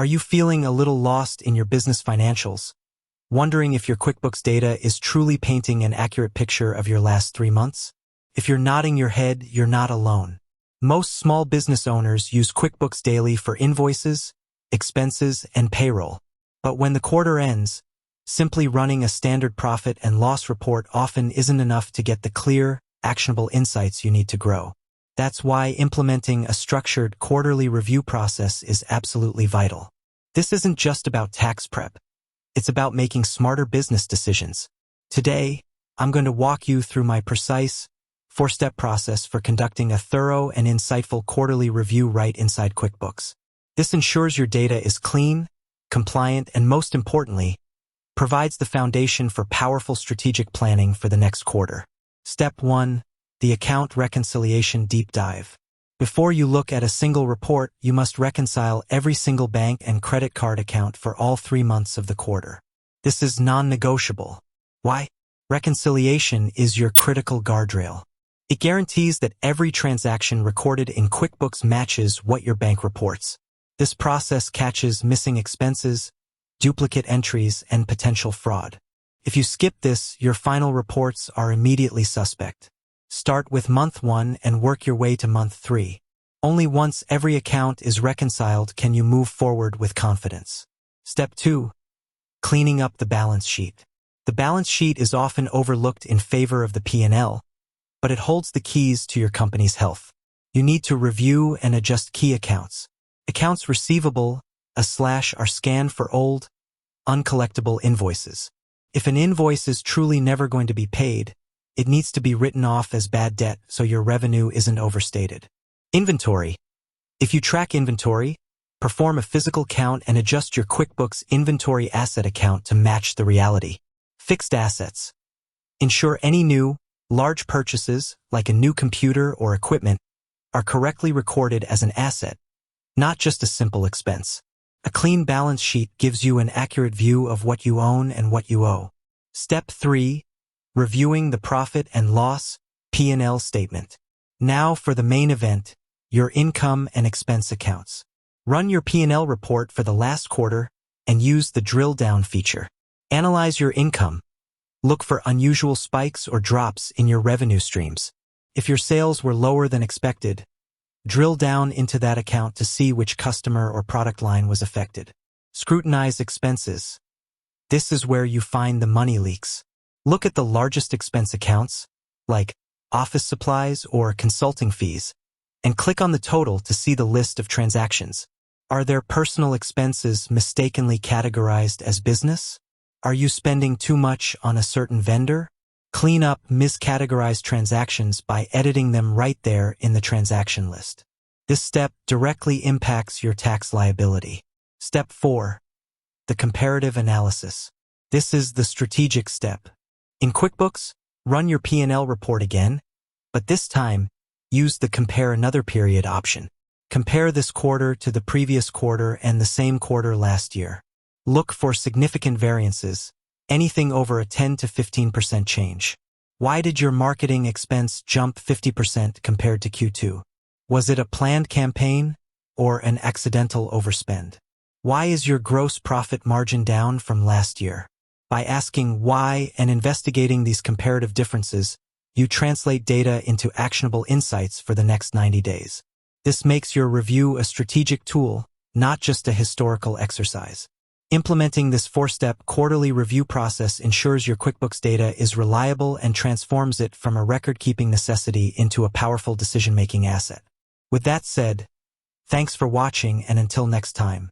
Are you feeling a little lost in your business financials? Wondering if your QuickBooks data is truly painting an accurate picture of your last 3 months? If you're nodding your head, you're not alone. Most small business owners use QuickBooks daily for invoices, expenses, and payroll. But when the quarter ends, simply running a standard profit and loss report often isn't enough to get the clear, actionable insights you need to grow. That's why implementing a structured quarterly review process is absolutely vital. This isn't just about tax prep. It's about making smarter business decisions. Today, I'm going to walk you through my precise, 4-step process for conducting a thorough and insightful quarterly review right inside QuickBooks. This ensures your data is clean, compliant, and most importantly, provides the foundation for powerful strategic planning for the next quarter. Step 1. The Account Reconciliation Deep Dive. Before you look at a single report, you must reconcile every single bank and credit card account for all 3 months of the quarter. This is non-negotiable. Why? Reconciliation is your critical guardrail. It guarantees that every transaction recorded in QuickBooks matches what your bank reports. This process catches missing expenses, duplicate entries, and potential fraud. If you skip this, your final reports are immediately suspect. Start with month 1 and work your way to month 3. Only once every account is reconciled can you move forward with confidence. Step 2. Cleaning up the balance sheet. The balance sheet is often overlooked in favor of the P&L, but it holds the keys to your company's health. You need to review and adjust key accounts. Accounts receivable, are scanned for old, uncollectible invoices. If an invoice is truly never going to be paid, it needs to be written off as bad debt so your revenue isn't overstated. Inventory. If you track inventory, perform a physical count and adjust your QuickBooks inventory asset account to match the reality. Fixed assets. Ensure any new, large purchases, like a new computer or equipment, are correctly recorded as an asset, not just a simple expense. A clean balance sheet gives you an accurate view of what you own and what you owe. Step 3. Reviewing the profit and loss, P&L statement. Now for the main event, your income and expense accounts. Run your P&L report for the last quarter and use the drill down feature. Analyze your income. Look for unusual spikes or drops in your revenue streams. If your sales were lower than expected, drill down into that account to see which customer or product line was affected. Scrutinize expenses. This is where you find the money leaks. Look at the largest expense accounts, like office supplies or consulting fees, and click on the total to see the list of transactions. Are their personal expenses mistakenly categorized as business? Are you spending too much on a certain vendor? Clean up miscategorized transactions by editing them right there in the transaction list. This step directly impacts your tax liability. Step 4. The comparative analysis. This is the strategic step. In QuickBooks, run your P&L report again, but this time, use the Compare Another Period option. Compare this quarter to the previous quarter and the same quarter last year. Look for significant variances, anything over a 10 to 15% change. Why did your marketing expense jump 50% compared to Q2? Was it a planned campaign or an accidental overspend? Why is your gross profit margin down from last year? By asking why and investigating these comparative differences, you translate data into actionable insights for the next 90 days. This makes your review a strategic tool, not just a historical exercise. Implementing this 4-step quarterly review process ensures your QuickBooks data is reliable and transforms it from a record-keeping necessity into a powerful decision-making asset. With that said, thanks for watching, and until next time.